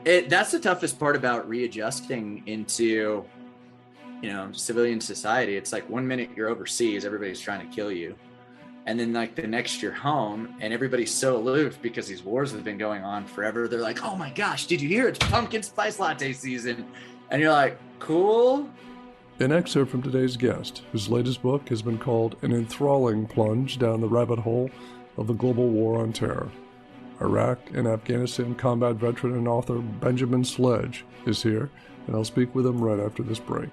That's the toughest part about readjusting into, civilian society. It's like 1 minute you're overseas, everybody's trying to kill you. And then like the next you're home and everybody's so aloof because these wars have been going on forever. They're like, oh my gosh, did you hear it's pumpkin spice latte season? And you're like, cool. An excerpt from today's guest, whose latest book has been called An Enthralling Plunge Down the Rabbit Hole of the Global War on Terror. Iraq and Afghanistan combat veteran and author Benjamin Sledge is here, and I'll speak with him right after this break.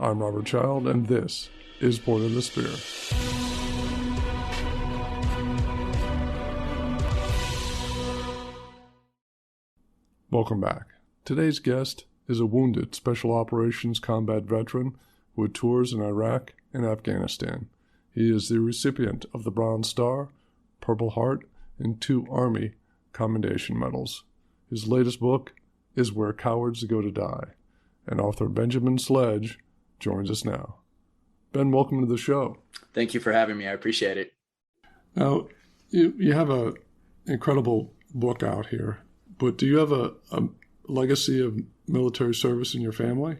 I'm Robert Child, and this is Born in the Spear. Welcome back. Today's guest is a wounded Special Operations combat veteran who tours in Iraq and Afghanistan. He is the recipient of the Bronze Star, Purple Heart, and 2 Army Commendation Medals. His latest book is Where Cowards Go to Die, and author Benjamin Sledge joins us now. Ben, welcome to the show. Thank you for having me. I appreciate it. Now, you have an incredible book out here, but do you have a legacy of military service in your family?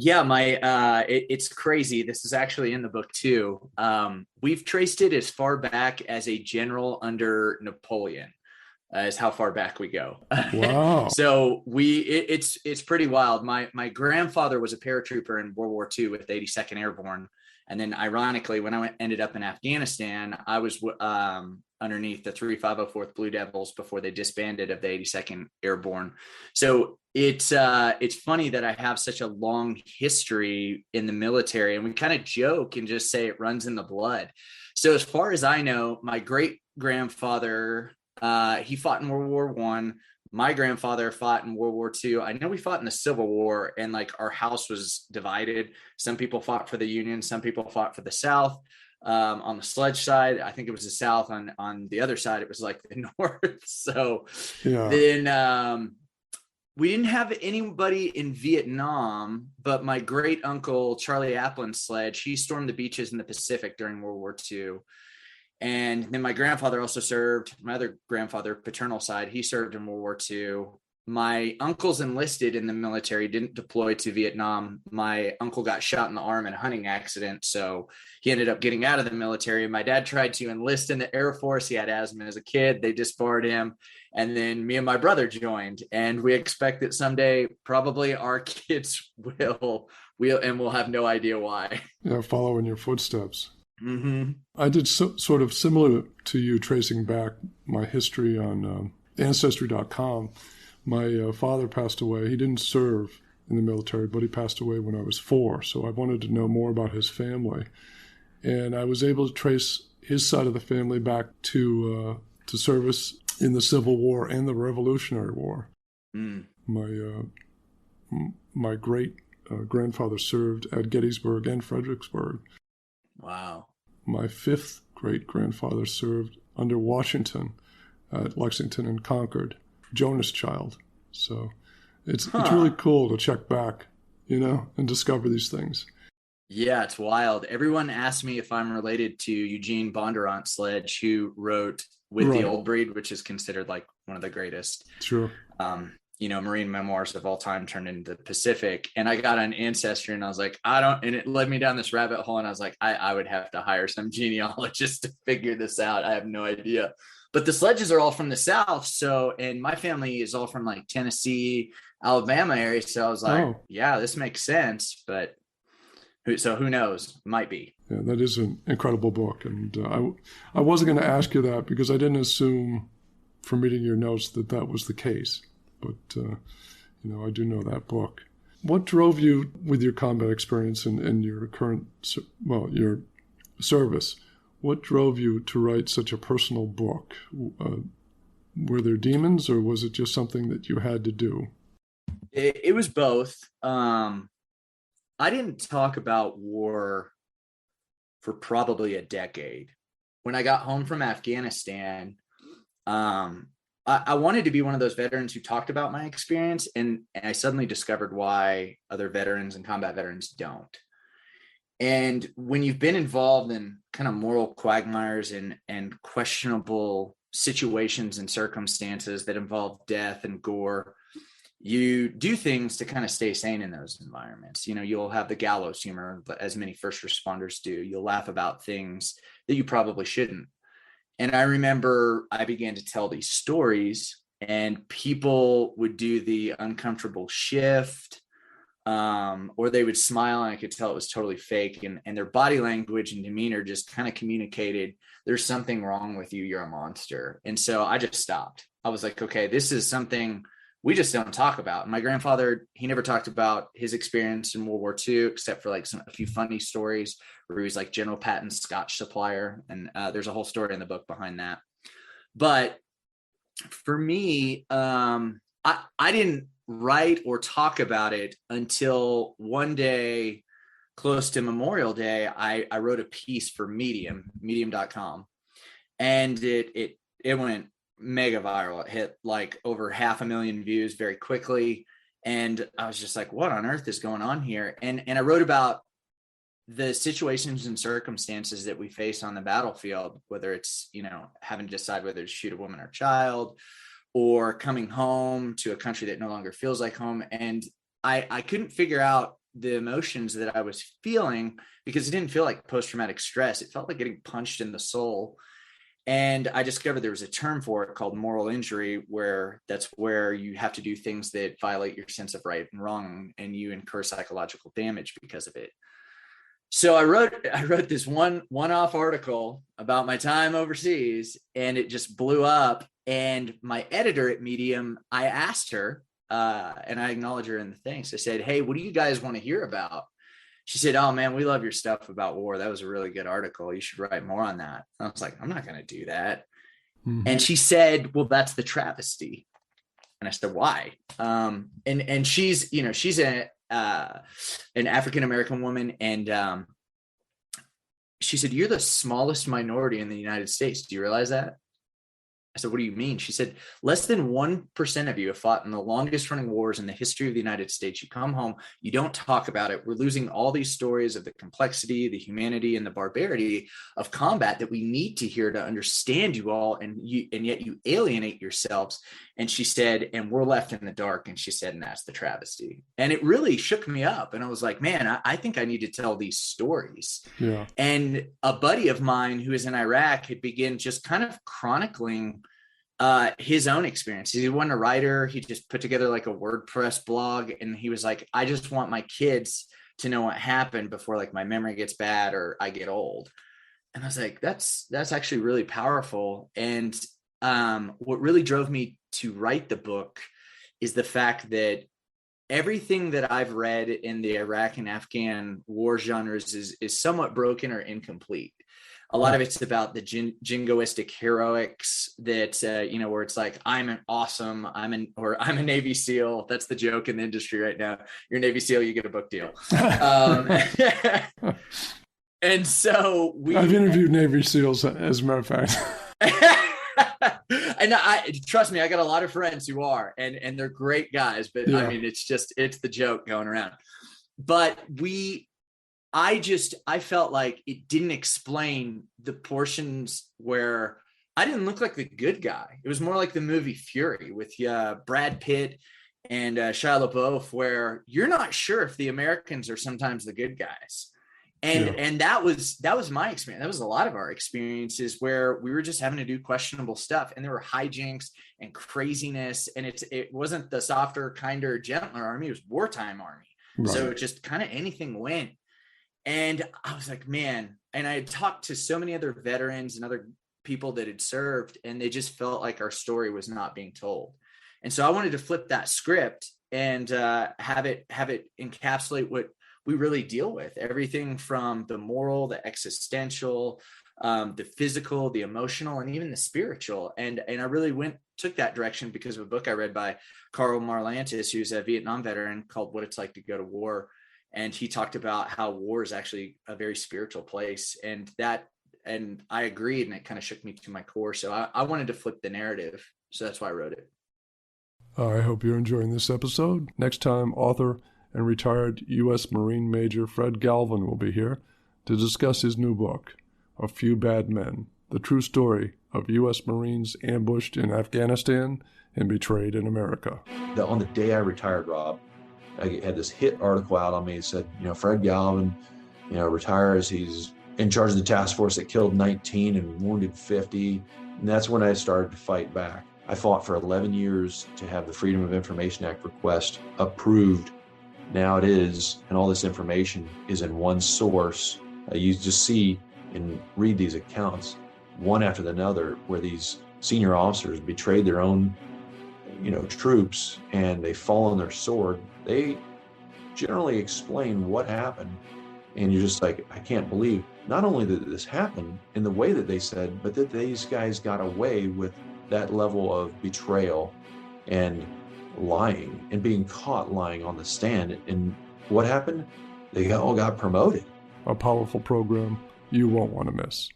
Yeah, it's crazy. This is actually in the book too. We've traced it as far back as a general under Napoleon, is how far back we go. Wow. So it's pretty wild. My grandfather was a paratrooper in World War II with the 82nd Airborne. And then ironically, when I ended up in Afghanistan, I was underneath the 3504th Blue Devils before they disbanded of the 82nd Airborne. So it's funny that I have such a long history in the military, and we kind of joke and just say it runs in the blood. So as far as I know, my great grandfather, he fought in World War I. My grandfather fought in World War II. I know we fought in the Civil War, and like our house was divided. Some people fought for the Union, some people fought for the South. On the Sledge side, I think it was the South. On the other side, it was like the North. So then we didn't have anybody in Vietnam, but my great uncle, Charlie Applin Sledge, he stormed the beaches in the Pacific during World War II. And then my grandfather also served. My other grandfather, paternal side, he served in World War II. My uncles enlisted in the military, didn't deploy to Vietnam. My uncle got shot in the arm in a hunting accident, so he ended up getting out of the military. My dad tried to enlist in the Air Force. He had asthma as a kid. They disbarred him. And then me and my brother joined. And we expect that someday probably our kids will we'll have no idea why. Yeah, follow in your footsteps. Mm-hmm. I did sort of similar to you, tracing back my history on Ancestry.com. My father passed away. He didn't serve in the military, but he passed away when I was 4. So I wanted to know more about his family. And I was able to trace his side of the family back to service in the Civil War and the Revolutionary War. Mm. My great grandfather served at Gettysburg and Fredericksburg. Wow. My 5th great-grandfather served under Washington at Lexington and Concord, Jonas child. So it's really cool to check back, and discover these things. Yeah, it's wild. Everyone asks me if I'm related to Eugene Bondurant Sledge, who wrote With the Old Breed, which is considered like one of the greatest. Sure. Marine memoirs of all time turned into the Pacific. And I got on Ancestry and I was like, and it led me down this rabbit hole. And I was like, I would have to hire some genealogist to figure this out. I have no idea. But the Sledges are all from the South. So, and my family is all from like Tennessee, Alabama area. So I was like, yeah, this makes sense. But who knows? Might be. Yeah, that is an incredible book. And I wasn't going to ask you that because I didn't assume from reading your notes that was the case. But, I do know that book. What drove you with your combat experience and your current, your service? What drove you to write such a personal book? Were there demons, or was it just something that you had to do? It was both. I didn't talk about war for probably a decade. When I got home from Afghanistan, I wanted to be one of those veterans who talked about my experience, and I suddenly discovered why other veterans and combat veterans don't. And when you've been involved in kind of moral quagmires and questionable situations and circumstances that involve death and gore, you do things to kind of stay sane in those environments. You'll have the gallows humor, as many first responders do. You'll laugh about things that you probably shouldn't. And I remember I began to tell these stories, and people would do the uncomfortable shift, or they would smile, and I could tell it was totally fake. And their body language and demeanor just kind of communicated, there's something wrong with you. You're a monster. And so I just stopped. I was like, okay, this is something we just don't talk about. And my grandfather, he never talked about his experience in World War II, except for like a few funny stories where he was like General Patton's Scotch supplier. And there's a whole story in the book behind that. But for me, I didn't write or talk about it until one day close to Memorial Day. I wrote a piece for medium.com, and it went mega viral. It hit like over 500,000 views very quickly. And I was just like, what on earth is going on here? And I wrote about the situations and circumstances that we face on the battlefield, whether it's, having to decide whether to shoot a woman or child, or coming home to a country that no longer feels like home. And I couldn't figure out the emotions that I was feeling, because it didn't feel like post-traumatic stress. It felt like getting punched in the soul. And I discovered there was a term for it called moral injury, where that's where you have to do things that violate your sense of right and wrong, and you incur psychological damage because of it. So I wrote this one-off article about my time overseas, and it just blew up. And my editor at Medium, I asked her, and I acknowledge her in the thanks. I said, hey, what do you guys want to hear about? She said, oh man, we love your stuff about war. That was a really good article. You should write more on that. I was like, I'm not going to do that. Mm-hmm. And she said, well, that's the travesty. And I said, why? And she's an African-American woman. And she said, you're the smallest minority in the United States. Do you realize that? I said, what do you mean? She said, less than 1% of you have fought in the longest running wars in the history of the United States. You come home, you don't talk about it. We're losing all these stories of the complexity, the humanity, and the barbarity of combat that we need to hear to understand you all. And yet you alienate yourselves. And she said, and we're left in the dark. And she said, and that's the travesty. And it really shook me up. And I was like, man, I think I need to tell these stories. Yeah. And a buddy of mine who is in Iraq had begun just kind of chronicling his own experience. He wasn't a writer. He just put together like a WordPress blog. And he was like, I just want my kids to know what happened before like my memory gets bad or I get old. And I was like, that's actually really powerful. And what really drove me to write the book is the fact that everything that I've read in the Iraq and Afghan war genres is somewhat broken or incomplete. A lot of it's about the jingoistic heroics that, where it's like, I'm a Navy SEAL. That's the joke in the industry right now. You're a Navy SEAL, you get a book deal. And so I've interviewed Navy SEALs, as a matter of fact. And trust me, I got a lot of friends who are, and they're great guys, but yeah. I mean, it's the joke going around. But I felt like it didn't explain the portions where I didn't look like the good guy. It was more like the movie Fury with Brad Pitt and Shia LaBeouf, where you're not sure if the Americans are sometimes the good guys. And that was my experience. That was a lot of our experiences where we were just having to do questionable stuff, and there were hijinks and craziness. And it wasn't the softer, kinder, gentler army. It was wartime army. Right. So just kind of anything went. And I was like, man, and I had talked to so many other veterans and other people that had served, and they just felt like our story was not being told. And so I wanted to flip that script and have it encapsulate what we really deal with, everything from the moral, the existential, the physical, the emotional, and even the spiritual. And I really took that direction because of a book I read by Carl Marlantes, who's a Vietnam veteran, called What It's Like to Go to War. And he talked about how war is actually a very spiritual place. And I agreed, and it kind of shook me to my core. So I wanted to flip the narrative. So that's why I wrote it. I hope you're enjoying this episode. Next time, author and retired U.S. Marine Major Fred Galvin will be here to discuss his new book, A Few Bad Men, the true story of U.S. Marines ambushed in Afghanistan and betrayed in America. On the day I retired, Rob, I had this hit article out on me. It said, Fred Galvin, retires. He's in charge of the task force that killed 19 and wounded 50. And that's when I started to fight back. I fought for 11 years to have the Freedom of Information Act request approved. Now it is, and all this information is in one source. You just see and read these accounts one after another where these senior officers betrayed their own troops and they fall on their sword. They generally explain what happened, and you're just like, I can't believe not only that this happened in the way that they said, but that these guys got away with that level of betrayal and lying and being caught lying on the stand. And what happened? They all got promoted. A powerful program you won't want to miss.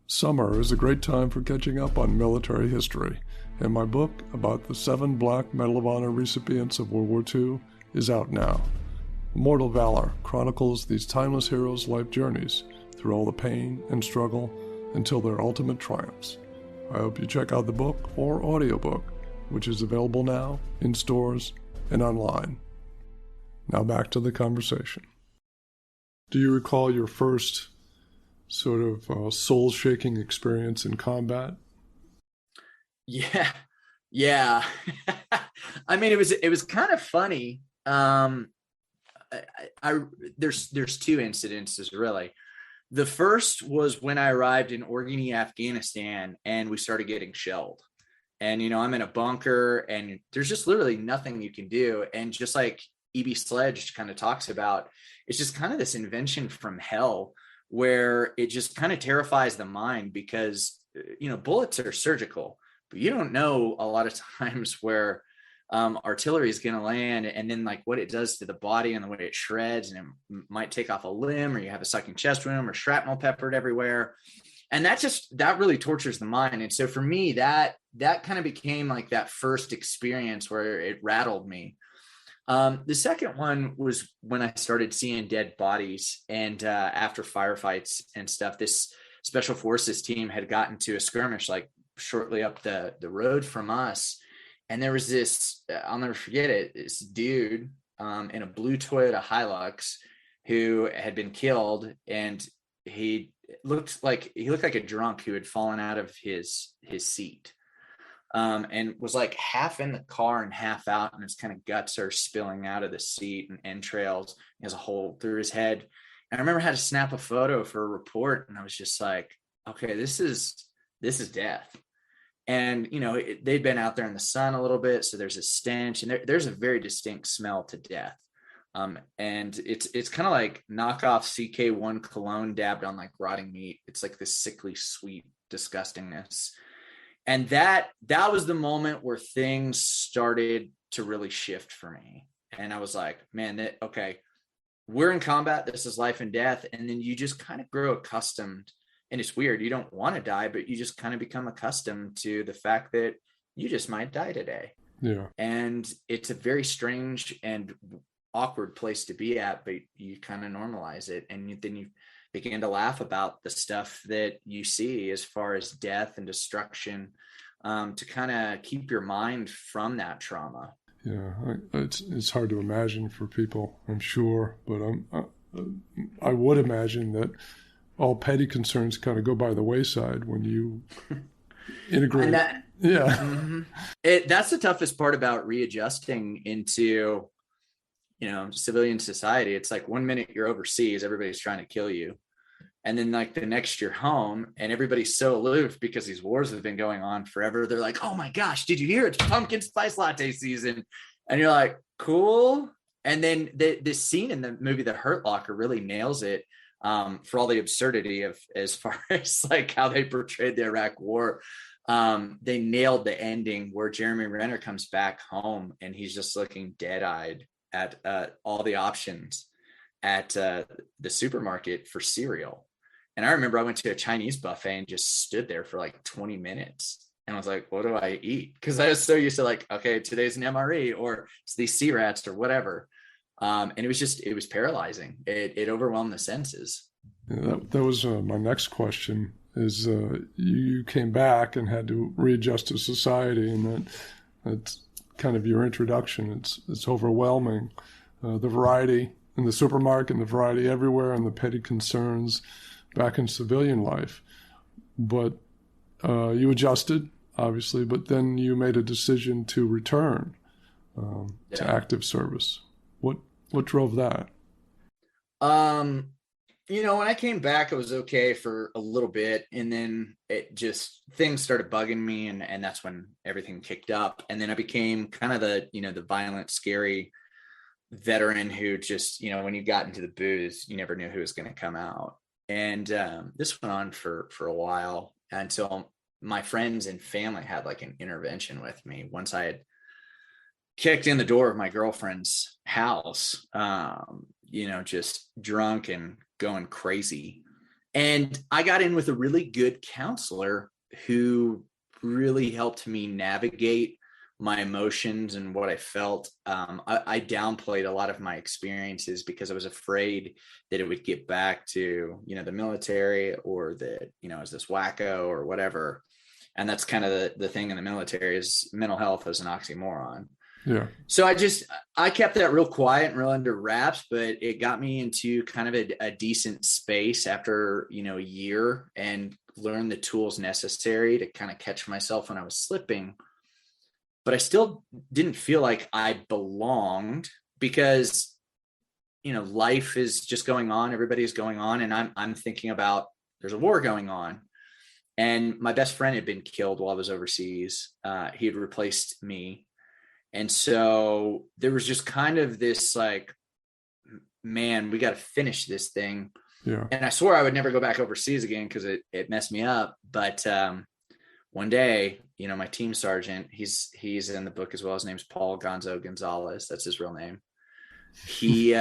Summer is a great time for catching up on military history, and my book about the 7 Black Medal of Honor recipients of World War II is out now. Immortal Valor chronicles these timeless heroes' life journeys through all the pain and struggle until their ultimate triumphs. I hope you check out the book or audiobook, which is available now in stores and online. Now back to the conversation. Do you recall your first sort of soul-shaking experience in combat? Yeah. I mean, it was kind of funny. There's 2 incidences really. The first was when I arrived in Iraq, Afghanistan, and we started getting shelled. And, I'm in a bunker and there's just literally nothing you can do. And just like E.B. Sledge kind of talks about, it's just kind of this invention from hell where it just kind of terrifies the mind because, bullets are surgical, but you don't know a lot of times where artillery is going to land and then like what it does to the body and the way it shreds, and it might take off a limb, or you have a sucking chest wound or shrapnel peppered everywhere. And that really tortures the mind. And so for me, that kind of became like that first experience where it rattled me. The second one was when I started seeing dead bodies, and after firefights and stuff, this special forces team had gotten to a skirmish like shortly up the road from us. And there was this, I'll never forget it, this dude in a blue Toyota Hilux who had been killed, and he looked like a drunk who had fallen out of his seat. And was like half in the car and half out, and his kind of guts are spilling out of the seat and entrails. He has a hole through his head. And I remember I had to snap a photo for a report, and I was just like, okay, this is death. And, they'd been out there in the sun a little bit, so there's a stench, and there's a very distinct smell to death. And it's kind of like knockoff CK1 cologne dabbed on like rotting meat. It's like this sickly, sweet disgustingness. And that was the moment where things started to really shift for me. And I was like, man, okay, we're in combat. This is life and death. And then you just kind of grow accustomed. And it's weird. You don't want to die, but you just kind of become accustomed to the fact that you just might die today. Yeah. And it's a very strange and awkward place to be at, but you kind of normalize it. And then you begin to laugh about the stuff that you see as far as death and destruction, to kind of keep your mind from that trauma. Yeah, it's hard to imagine for people, I'm sure, but I would imagine that all petty concerns kind of go by the wayside when you integrate. That's the toughest part about readjusting into, civilian society. It's like 1 minute you're overseas, everybody's trying to kill you. And then like the next you're home and everybody's so aloof because these wars have been going on forever. They're like, oh my gosh, did you hear it's pumpkin spice latte season? And you're like, cool. And then this scene in the movie, The Hurt Locker, really nails it, for all the absurdity of as far as like how they portrayed the Iraq war. They nailed the ending where Jeremy Renner comes back home and he's just looking dead-eyed at all the options at the supermarket for cereal. And I remember I went to a Chinese buffet and just stood there for like 20 minutes. And I was like, what do I eat? Because I was so used to like, okay, today's an MRE or it's these sea rats or whatever. And it was paralyzing. It overwhelmed the senses. Yeah, that was my next question. is you came back and had to readjust to society, and that's kind of your introduction. It's overwhelming, the variety in the supermarket and the variety everywhere and the petty concerns back in civilian life. But you adjusted, obviously, but then you made a decision to return to active service. What drove that? When I came back, it was okay for a little bit, and then things started bugging me, and that's when everything kicked up. And then I became kind of the violent, scary veteran who just, when you got into the booze, you never knew who was going to come out. And this went on for a while until my friends and family had like an intervention with me. Once I had kicked in the door of my girlfriend's house, just drunk and going crazy. And I got in with a really good counselor who really helped me navigate my emotions and what I felt. I downplayed a lot of my experiences because I was afraid that it would get back to, the military, or that, I was this wacko or whatever. And that's kind of the thing in the military, is mental health is an oxymoron. Yeah. So I kept that real quiet and real under wraps, but it got me into kind of a decent space after, a year, and learned the tools necessary to kind of catch myself when I was slipping. But I still didn't feel like I belonged because, life is just going on. Everybody's going on. And I'm thinking about, there's a war going on. And my best friend had been killed while I was overseas. He had replaced me. And so there was just kind of this like, man, we got to finish this thing. Yeah. And I swore I would never go back overseas again because it messed me up. But one day, my team sergeant, he's in the book as well. His name's Paul Gonzo Gonzalez. That's his real name. He's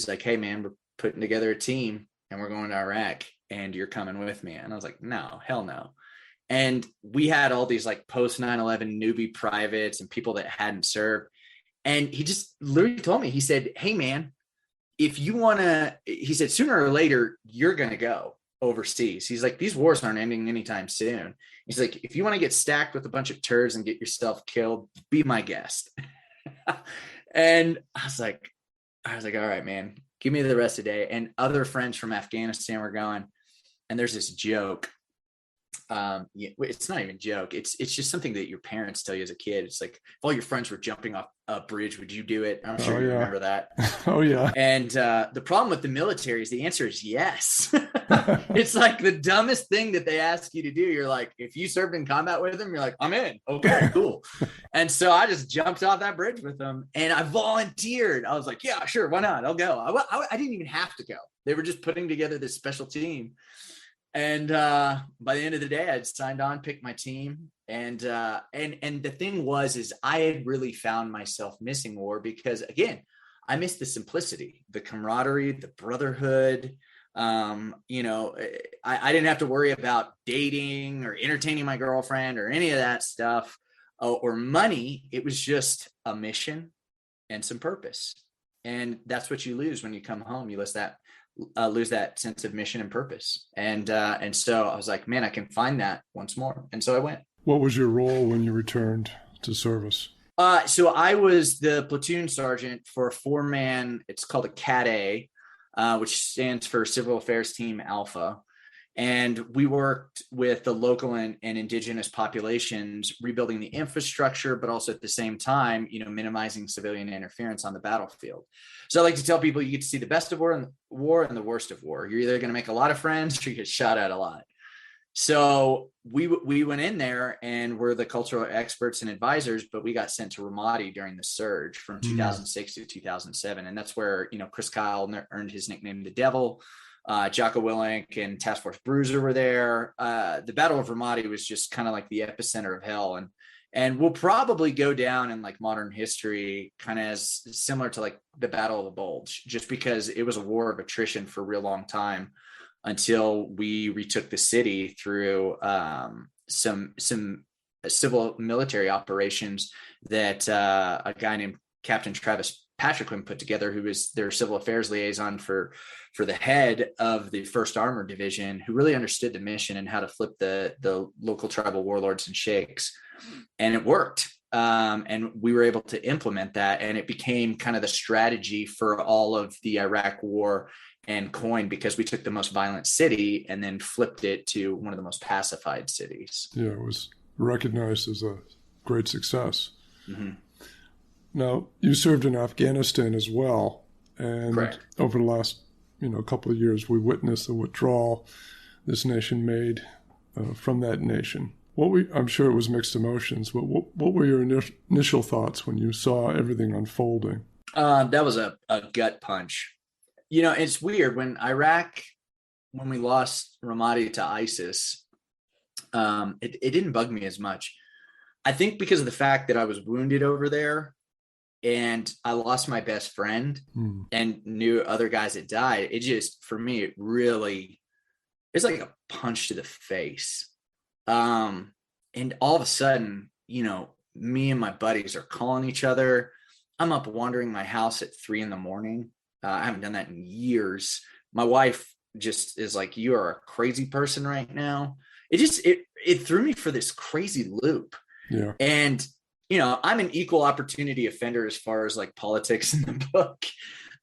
like, hey man, we're putting together a team and we're going to Iraq and you're coming with me. And I was like, no, hell no. And we had all these like post 9/11 newbie privates and people that hadn't served. And he just literally told me, he said, hey man, if you want to, he said, sooner or later, you're going to go overseas. He's like, these wars aren't ending anytime soon. He's like, if you want to get stacked with a bunch of turds and get yourself killed, be my guest. And I was like, all right, man, give me the rest of the day. And other friends from Afghanistan were going, and there's this joke. It's not even a joke. It's just something that your parents tell you as a kid. It's like, if all your friends were jumping off a bridge, would you do it? I'm sure you remember that. Oh yeah. And the problem with the military is the answer is yes. It's like the dumbest thing that they ask you to do. You're like, if you served in combat with them, you're like, I'm in. Okay, cool. And so I just jumped off that bridge with them and I volunteered. I was like, yeah, sure. Why not? I'll go. I didn't even have to go. They were just putting together this special team. And by the end of the day, I'd signed on, picked my team. And the thing is I had really found myself missing war because, again, I missed the simplicity, the camaraderie, the brotherhood. I didn't have to worry about dating or entertaining my girlfriend or any of that stuff or money. It was just a mission and some purpose. And that's what you lose when you come home. You lose that sense of mission and purpose. And so I was like, man, I can find that once more. And so I went. What was your role when you returned to service? So I was the platoon sergeant for a 4-man, it's called a Cat A, which stands for Civil Affairs Team Alpha. And we worked with the local and indigenous populations, rebuilding the infrastructure, but also at the same time, minimizing civilian interference on the battlefield. So I like to tell people you get to see the best of war and the worst of war. You're either going to make a lot of friends or you get shot at a lot. So we went in there and we're the cultural experts and advisors, but we got sent to Ramadi during the surge from 2006 to 2007. And that's where, Chris Kyle earned his nickname, the Devil. Jocko Willink and Task Force Bruiser were there. The Battle of Ramadi was just kind of like the epicenter of hell. And will probably go down in like modern history kind of as similar to like the Battle of the Bulge, just because it was a war of attrition for a real long time until we retook the city through some civil military operations that a guy named Captain Travis Patrickman put together, who was their civil affairs liaison for the head of the 1st Armored Division, who really understood the mission and how to flip the local tribal warlords and sheiks. And it worked. And we were able to implement that, and it became kind of the strategy for all of the Iraq war and COIN, because we took the most violent city and then flipped it to one of the most pacified cities. Yeah, it was recognized as a great success. Mm-hmm. Now, you served in Afghanistan as well, and Correct. over the last couple of years, we witnessed the withdrawal this nation made from that nation. I'm sure it was mixed emotions, but what were your initial thoughts when you saw everything unfolding? That was a gut punch. It's weird when we lost Ramadi to ISIS, it didn't bug me as much. I think because of the fact that I was wounded over there and I lost my best friend and knew other guys that died. It just, for me, it's like a punch to the face. And all of a sudden, me and my buddies are calling each other. I'm up wandering my house at 3 a.m. I haven't done that in years. My wife just is like, "You are a crazy person right now." It threw me for this crazy loop. Yeah. And, I'm an equal opportunity offender as far as like politics in the book.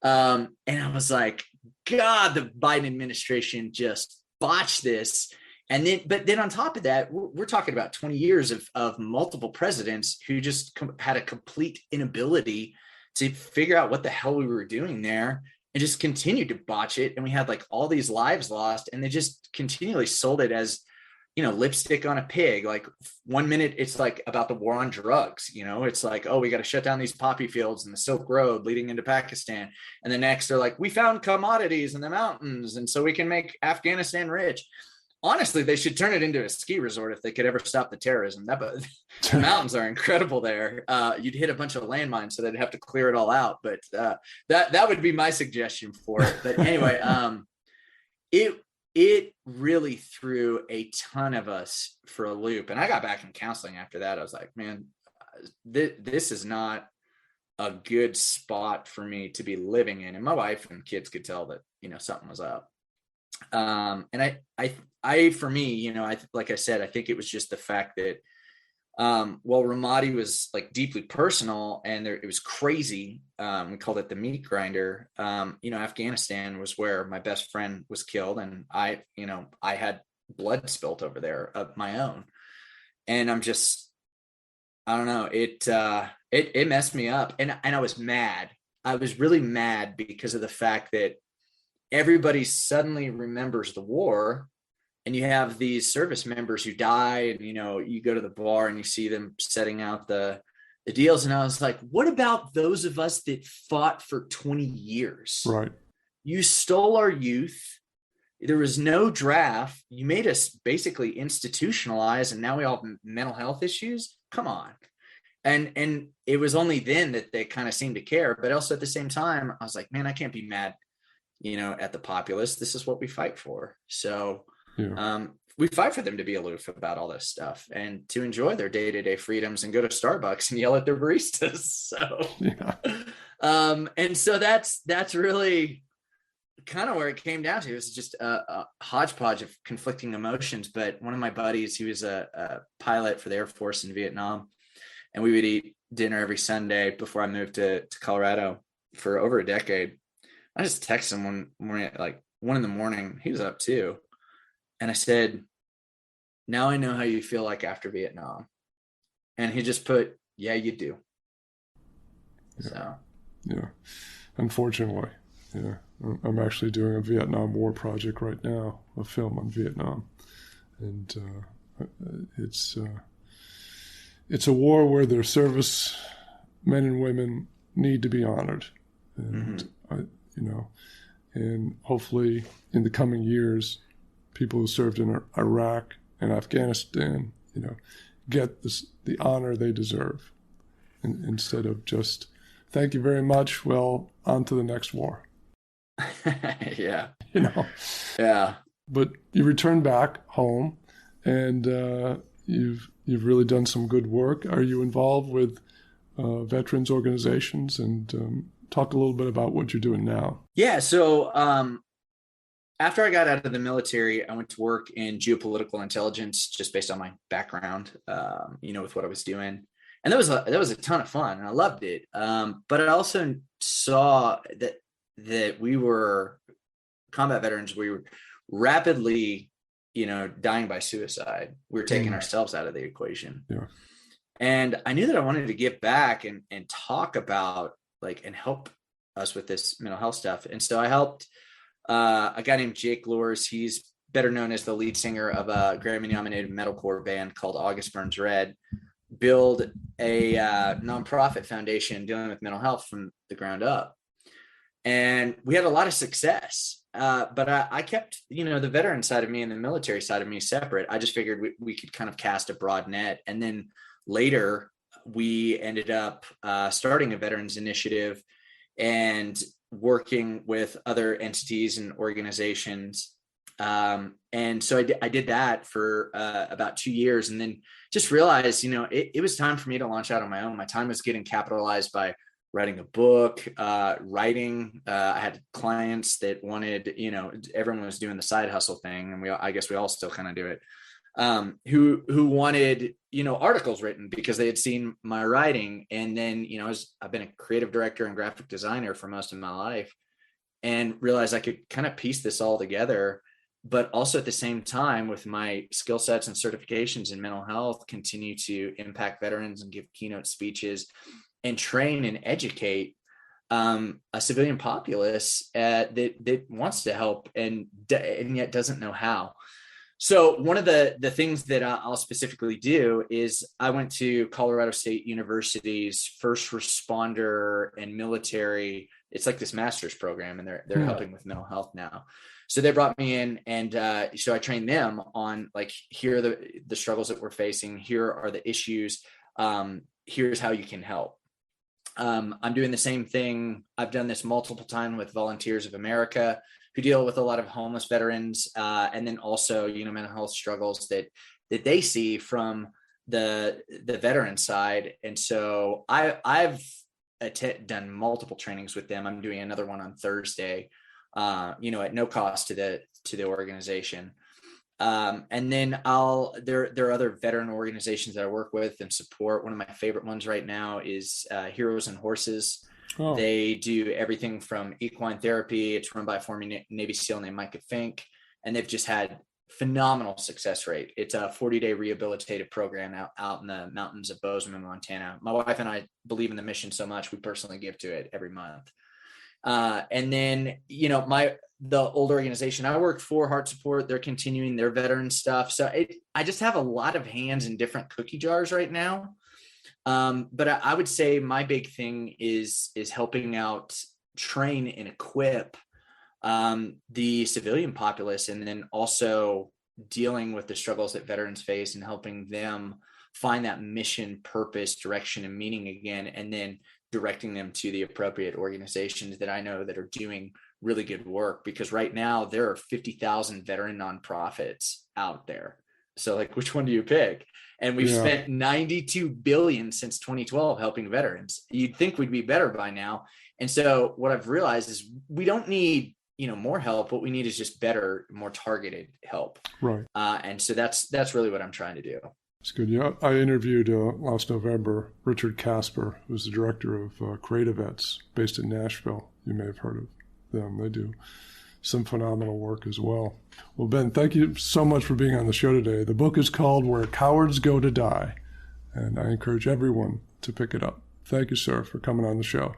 And I was like, God, the Biden administration just botched this. But then on top of that, we're talking about 20 years of multiple presidents who just had a complete inability to figure out what the hell we were doing there, and just continued to botch it. And we had like all these lives lost, and they just continually sold it as, lipstick on a pig. Like 1 minute it's like about the war on drugs, it's like, oh, we got to shut down these poppy fields and the Silk Road leading into Pakistan. And the next they're like, we found commodities in the mountains, and so we can make Afghanistan rich. Honestly, they should turn it into a ski resort if they could ever stop the terrorism. The mountains are incredible there. You'd hit a bunch of landmines, so they'd have to clear it all out. But that would be my suggestion for it. But anyway, it really threw a ton of us for a loop. And I got back in counseling after that. I was like, man, this is not a good spot for me to be living in. And my wife and kids could tell that, something was up. And I, for me, like I said, I think it was just the fact that, Ramadi was like deeply personal and it was crazy. We called it the meat grinder. Afghanistan was where my best friend was killed, and I had blood spilt over there of my own. And I don't know, it messed me up. And I was mad. I was really mad because of the fact that everybody suddenly remembers the war, and you have these service members who die, and you go to the bar and you see them setting out the deals. And I was like, what about those of us that fought for 20 years? Right. You stole our youth. There was no draft. You made us basically institutionalized, and now we all have mental health issues. Come on. And it was only then that they kind of seemed to care. But also at the same time, I was like, man, I can't be mad at the populace. This is what we fight for. So we fight for them to be aloof about all this stuff and to enjoy their day-to-day freedoms and go to Starbucks and yell at their baristas. So, and so that's really kind of where it came down to. It was just a hodgepodge of conflicting emotions. But one of my buddies, he was a pilot for the Air Force in Vietnam, and we would eat dinner every Sunday before I moved to Colorado for over a decade. I just texted him one morning at like 1 a.m. He was up too. And I said, now I know how you feel like after Vietnam. And he just put, yeah, you do. Yeah. Unfortunately. Yeah. I'm actually doing a Vietnam War project right now, a film on Vietnam. And it's a war where their service men and women need to be honored. And, and hopefully in the coming years, people who served in Iraq and Afghanistan, get the honor they deserve, instead of just, thank you very much, well, on to the next war. Yeah. Yeah. But you returned back home, and you've really done some good work. Are you involved with veterans organizations and talk a little bit about what you're doing now. Yeah. So after I got out of the military, I went to work in geopolitical intelligence just based on my background, with what I was doing. And that was a ton of fun and I loved it. But I also saw that we were combat veterans. We were rapidly, dying by suicide. We were taking ourselves out of the equation. Yeah. And I knew that I wanted to give back and talk about and help us with this mental health stuff. And so I helped a guy named Jake Lors. He's better known as the lead singer of a Grammy-nominated metalcore band called August Burns Red, build a nonprofit foundation dealing with mental health from the ground up. And we had a lot of success. But I kept, the veteran side of me and the military side of me separate. I just figured we could kind of cast a broad net. And then later we ended up starting a veterans initiative and working with other entities and organizations. And so I did that for about 2 years, and then just realized, it was time for me to launch out on my own. My time was getting capitalized by writing a book, writing. I had clients that wanted, everyone was doing the side hustle thing. And I guess we all still kind of do it. Who wanted, articles written because they had seen my writing. And then, I've been a creative director and graphic designer for most of my life, and realized I could kind of piece this all together, but also at the same time with my skill sets and certifications in mental health, continue to impact veterans and give keynote speeches and train and educate a civilian populace that wants to help and yet doesn't know how. So one of the things that I'll specifically do is I went to Colorado State University's first responder and military. It's like this master's program, and they're helping with mental health now. So they brought me in, and so I trained them on here are the struggles that we're facing. Here are the issues. Here's how you can help. I'm doing the same thing. I've done this multiple times with Volunteers of America, who deal with a lot of homeless veterans, and then also, mental health struggles that they see from the veteran side. And so I've done multiple trainings with them. I'm doing another one on Thursday, at no cost to the organization. And then there are other veteran organizations that I work with and support. One of my favorite ones right now is Heroes and Horses. Oh. They do everything from equine therapy. It's run by a former Navy SEAL named Micah Fink, and they've just had phenomenal success rate. It's a 40-day rehabilitative program out in the mountains of Bozeman, Montana. My wife and I believe in the mission so much, we personally give to it every month. And then, the old organization I work for, Heart Support, they're continuing their veteran stuff. So I just have a lot of hands in different cookie jars right now. But I would say my big thing is helping out, train and equip the civilian populace, and then also dealing with the struggles that veterans face and helping them find that mission, purpose, direction, and meaning again, and then directing them to the appropriate organizations that I know that are doing really good work. Because right now there are 50,000 veteran nonprofits out there. So which one do you pick? And we've spent $92 billion since 2012 helping veterans. You'd think we'd be better by now. And so what I've realized is we don't need, more help. What we need is just better, more targeted help. Right. And so that's really what I'm trying to do. That's good. Yeah, I interviewed last November Richard Casper, who's the director of Creative Vets based in Nashville. You may have heard of them. They do some phenomenal work as well. Well, Ben, thank you so much for being on the show today. The book is called Where Cowards Go to Die, and I encourage everyone to pick it up. Thank you, sir, for coming on the show.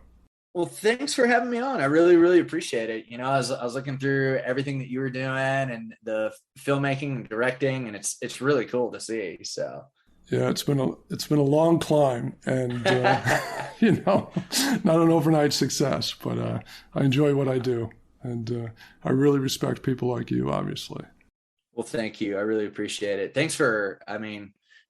Well, thanks for having me on. I really, really appreciate it. I was looking through everything that you were doing and the filmmaking and directing, and it's really cool to see. So yeah, it's been a long climb, and not an overnight success, but I enjoy what I do, and I really respect people like you, obviously. Well, thank you. I really appreciate it. Thanks for,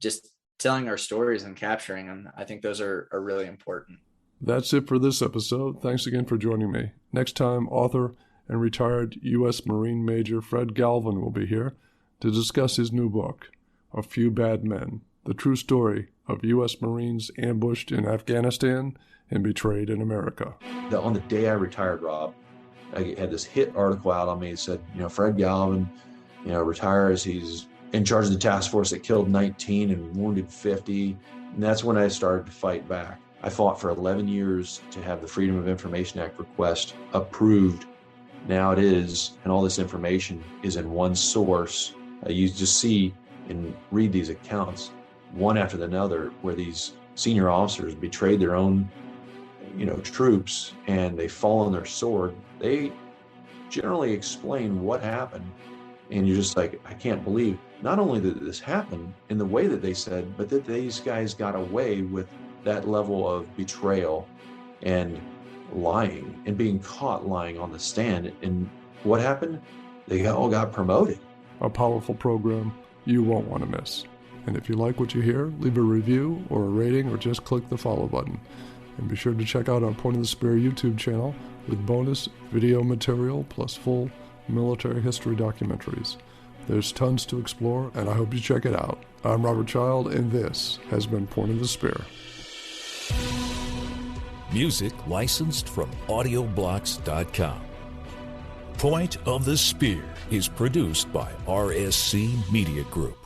just telling our stories and capturing them. I think those are really important. That's it for this episode. Thanks again for joining me. Next time, author and retired U.S. Marine Major Fred Galvin will be here to discuss his new book, A Few Bad Men, the true story of U.S. Marines ambushed in Afghanistan and betrayed in America. On the day I retired, Rob, I had this hit article out on me. It said, Fred Galvin, retires. He's in charge of the task force that killed 19 and wounded 50. And that's when I started to fight back. I fought for 11 years to have the Freedom of Information Act request approved. Now it is, and all this information is in one source. You just see and read these accounts, one after another, where these senior officers betrayed their own, troops, and they fall on their sword. They generally explain what happened, and you're just like, I can't believe not only that this happened in the way that they said, but that these guys got away with that level of betrayal and lying and being caught lying on the stand. And what happened? They all got promoted. A powerful program you won't want to miss. And if you like what you hear, leave a review or a rating, or just click the follow button. And be sure to check out our Point of the Spear YouTube channel with bonus video material plus full military history documentaries. There's tons to explore, and I hope you check it out. I'm Robert Child, and this has been Point of the Spear. Music licensed from audioblocks.com. Point of the Spear is produced by RSC Media Group.